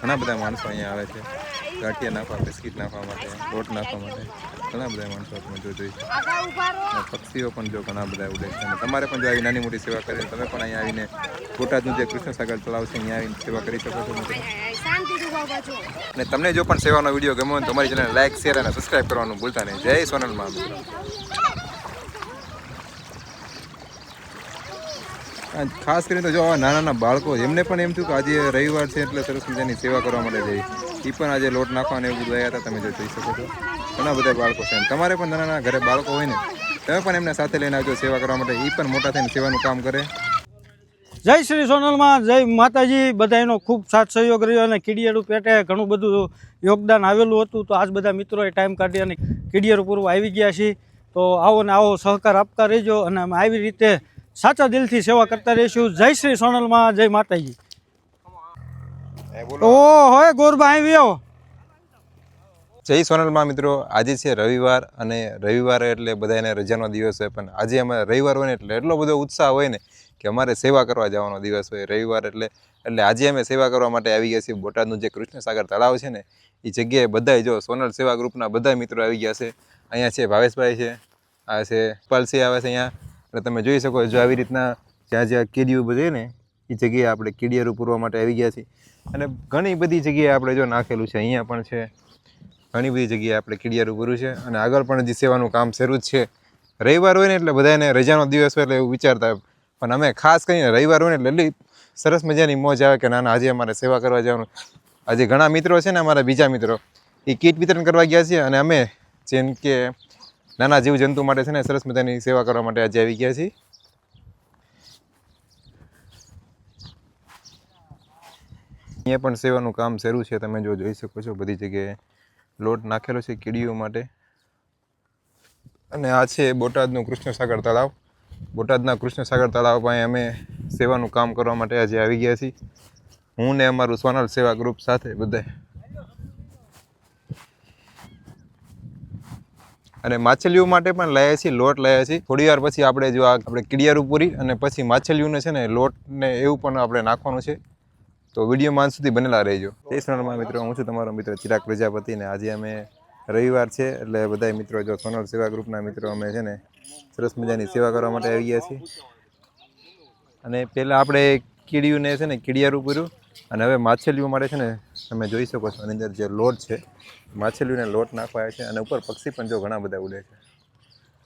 ઘણા બધા માણસો અહીંયા આવે છે ગાંઠિયા નાખવા, બિસ્કિટ નાખવા માટે, લોટ નાખવા માટે. ઘણા બધા માણસો તમે જોઈ પક્ષીઓ પણ જો ઘણા બધા ઉડે છે. અને તમારે પણ જો આવી નાની મોટી સેવા કરે તમે પણ અહીંયા આવીને બોટાદનું જે કૃષ્ણ સાગર તળાવ છે અહીંયા આવીને સેવા કરી શકો છો મિત્રો. અને તમને જો પણ સેવાનો વિડીયો ગમ્યો હોય તો તમારી ચેનલ લાઈક, શેર અને સબસ્ક્રાઈબ કરવાનું ભૂલતા નહીં. જય સોનલમાં મિત્રો. ખાસ કરીને તો જો આવા નાના નાના બાળકો એમને પણ એમ થયું કે આજે રવિવાર છે એટલે સરસ મજાની સેવા કરવા માટે જઈ એ પણ આજે લોટ નાખવાને એવું બધું આવ્યા હતા. તમે જો જોઈ શકો છો ઘણા બધા બાળકો છે. તમારે પણ નાના નાના ઘરે બાળકો હોય ને તમે પણ એમને સાથે લઈને આવજો સેવા કરવા માટે. એ પણ મોટા થઈને સેવાનું કામ કરે. જય શ્રી સોનલમાં, જય માતાજી. બધાનો ખૂબ સાથ સહયોગ રહ્યો અને કીડિયારું પેટે ઘણું બધું યોગદાન આવેલું હતું. તો આજ બધા મિત્રોએ ટાઈમ કાઢી અને કીડિયારું પૂરું આવી ગયા છીએ. તો આવો ને આવો સહકાર આપતા રહેજો અને અમે આવી રીતે સાચા દિલથી સેવા કરતા રહીશું. જય શ્રી સોનલમાં, જય માતાજી. હોય ગોરબા આવી આવો. જય સોનલમાં મિત્રો. આજે છે રવિવાર અને રવિવાર એટલે બધાને રજાનો દિવસ હોય. પણ આજે અમારે રવિવાર હોય ને એટલે એટલો બધો ઉત્સાહ હોય ને કે અમારે સેવા કરવા જવાનો દિવસ હોય રવિવાર એટલે આજે અમે સેવા કરવા માટે આવી ગયા છીએ. બોટાદનું જે કૃષ્ણ સાગર તળાવ છે ને એ જગ્યાએ બધાય જો સોનલ સેવા ગ્રુપના બધા મિત્રો આવી ગયા છે. અહીંયા છે ભાવેશભાઈ છે, આ છે પાલસી આવે છે અહીંયા. એટલે તમે જોઈ શકો જો આવી રીતના જ્યાં જ્યાં કીડીઓ બધે ને એ જગ્યાએ આપણે કીડિયારું પૂરવા માટે આવી ગયા છીએ. અને ઘણી બધી જગ્યાએ આપણે જો નાખેલું છે. અહીંયા પણ છે, ઘણી બધી જગ્યાએ આપણે કીડિયારું પૂરું છે. અને આગળ પણ હજી સેવાનું કામ શરૂ જ છે. રવિવાર હોય ને એટલે બધાને રજાનો દિવસ હોય એટલે એવું વિચારતા. પણ અમે ખાસ કરીને રવિવાર હોય ને એટલે એટલી સરસ મજાની મોજ આવે કે ના આજે અમારે સેવા કરવા જવાનું. આજે ઘણા મિત્રો છે ને અમારા બીજા મિત્રો એ કીટ વિતરણ કરવા ગયા છે. અને અમે જેમ કે નાના જીવજંતુ માટે છે ને સરસ મજાની સેવા કરવા માટે આજે આવી ગયા છીએ. અહીંયા પણ સેવાનું કામ શરૂ છે. તમે જો જોઈ શકો છો બધી જગ્યાએ લોટ નાખેલો છે કીડીઓ માટે. અને આ છે બોટાદનું કૃષ્ણ સાગર તળાવ. બોટાદના કૃષ્ણ સાગર તળાવ પાસે અમે સેવાનું કામ કરવા માટે આજે આવી ગયા છીએ. હું ને અમારું સોનલ સેવા ગ્રુપ સાથે બધા. અને માછલીઓ માટે પણ લાયા છીએ, લોટ લાયા છીએ. થોડી વાર પછી આપણે જો આપણે કીડિયારું પૂરી અને પછી માછલીઓને છે ને લોટને એવું પણ આપણે નાખવાનું છે. તો વિડીયોમાં અંત સુધી બનેલા રહેજો. જય સોનલમાં મિત્રો, હું છું તમારો મિત્ર ચિરાગ પ્રજાપતિ. ને આજે અમે રવિવાર છે એટલે બધા મિત્રો જો સોનલ સેવા ગ્રુપના મિત્રો અમે છે ને સરસ મજાની સેવા કરવા માટે આવી ગયા છીએ. અને પહેલાં આપણે કીડીઓને છે ને કીડિયારું પૂર્યું અને હવે માછલીઓ માટે છે ને તમે જોઈ શકો છો આની અંદર જે લોટ છે માછલીઓને લોટ નાખવા આવે છે. અને ઉપર પક્ષી પણ જો ઘણા બધા ઉડે છે.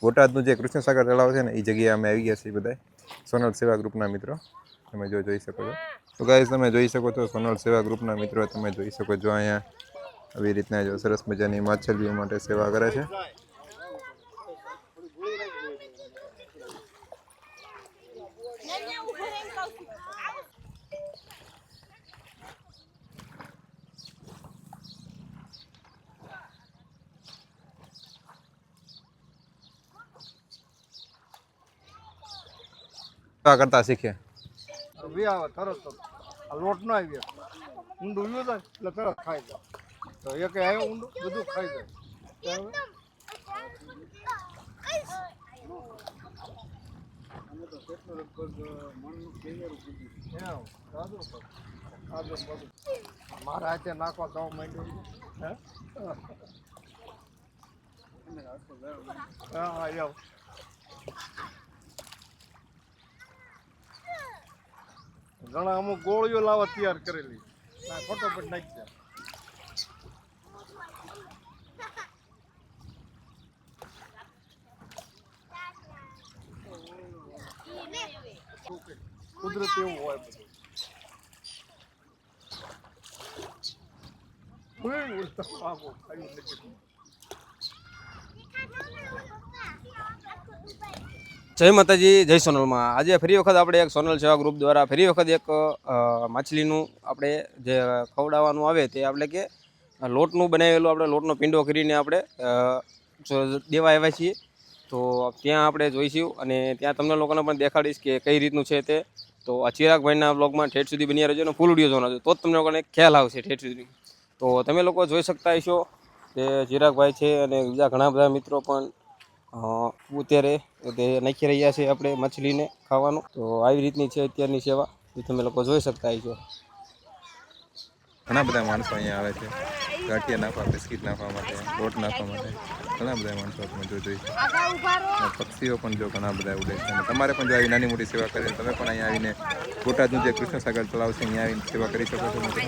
બોટાદનું જે કૃષ્ણ સાગર તળાવ છે ને એ જગ્યાએ અમે આવી ગયા છીએ બધા સોનલ સેવા ગ્રુપના મિત્રો. તમે જોઈ શકો છો. તો ગાઈસ તમે જોઈ શકો છો સોનલ સેવા ગ્રુપના મિત્રો તમે જોઈ શકો છો અહીંયા આવી રીતના જો સરસ મજાની માછલીઓ માટે સેવા કરે છે. કરતા શીખ્યા તરત આ લોટ ન આવી ઊંડું યુ જાય એટલે તરત ખાઈ જાય. તો એક આવ્યો ઊંડું બધું ખાઈ જાય. મારા હાથે નાખવા ગાઉ માંડ્યું. હા ઘણા અમુક ગોળીઓ લાવવા તૈયાર કરેલી ફટોફટ નાખી દે. કુદરતી એવું હોય બધું. જય માતાજી, જય સોનલમાં. આજે ફરી વખત આપણે એક સોનલ સેવા ગ્રુપ દ્વારા ફરી વખત એક માછલીનું આપણે જે ખવડાવવાનું આવે તે આપણે કે લોટનું બનાવેલું આપણે લોટનો પીંડો કરીને આપણે દેવા આવ્યા છીએ. તો ત્યાં આપણે જોઈશું અને ત્યાં તમને લોકોને પણ દેખાડીશ કે કઈ રીતનું છે તે. તો આ ચિરાગભાઈના બ્લોગમાં ઠેઠ સુધી બની રહેજો અને ફૂલ વિડીયો જોવાનો તો જ તમને લોકોને ખ્યાલ આવશે ઠેઠ સુધી. તો તમે લોકો જોઈ શકતા હશો કે ચિરાગભાઈ છે અને બીજા ઘણા બધા મિત્રો પણ અત્યારે તે નાખી રહ્યા છે આપણે મછલીને ખાવાનું. તો આવી રીતની છે અત્યારની સેવા એ તમે લોકો જોઈ શકતા હશો. ઘણા બધા માણસો અહીંયા આવે છે ગાંઠિયા નાખવા, બિસ્કિટ નાખવા માટે, લોટ નાખવા માટે ઘણા બધા માણસો તમે જોઈ શકો. અને પક્ષીઓ પણ જો ઘણા બધા ઉડે છે. અને તમારે પણ જો આવી નાની મોટી સેવા કરે તમે પણ અહીંયા આવીને બોટાદનું જે કૃષ્ણસાગર તળાવ છે અહીંયા આવીને સેવા કરી શકો છો મિત્રો.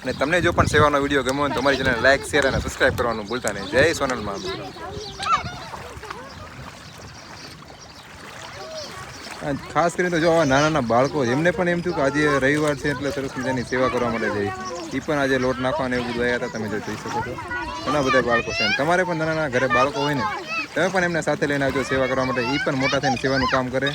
અને તમને જો પણ સેવાનો વિડીયો ગમ્યો હોય તો તમારી ચેનલ લાઈક, શેર અને સબસ્ક્રાઈબ કરવાનું ભૂલતા નહીં. જય સોનલમાં મિત્રો. ખાસ કરીને તો જો આવા નાના નાના બાળકો એમને પણ એમ થયું કે આજે રવિવાર છે એટલે સરસ મજાની સેવા કરવા માટે જઈ એ પણ આજે લોટ નાખવાને એવું બધું આવ્યા હતા. તમે જો જોઈ શકો છો ઘણા બધા બાળકો છે. તમારે પણ નાના નાના ઘરે બાળકો હોય ને તમે પણ એમને સાથે લઈને આવજો સેવા કરવા માટે. એ પણ મોટા થઈને સેવાનું કામ કરે.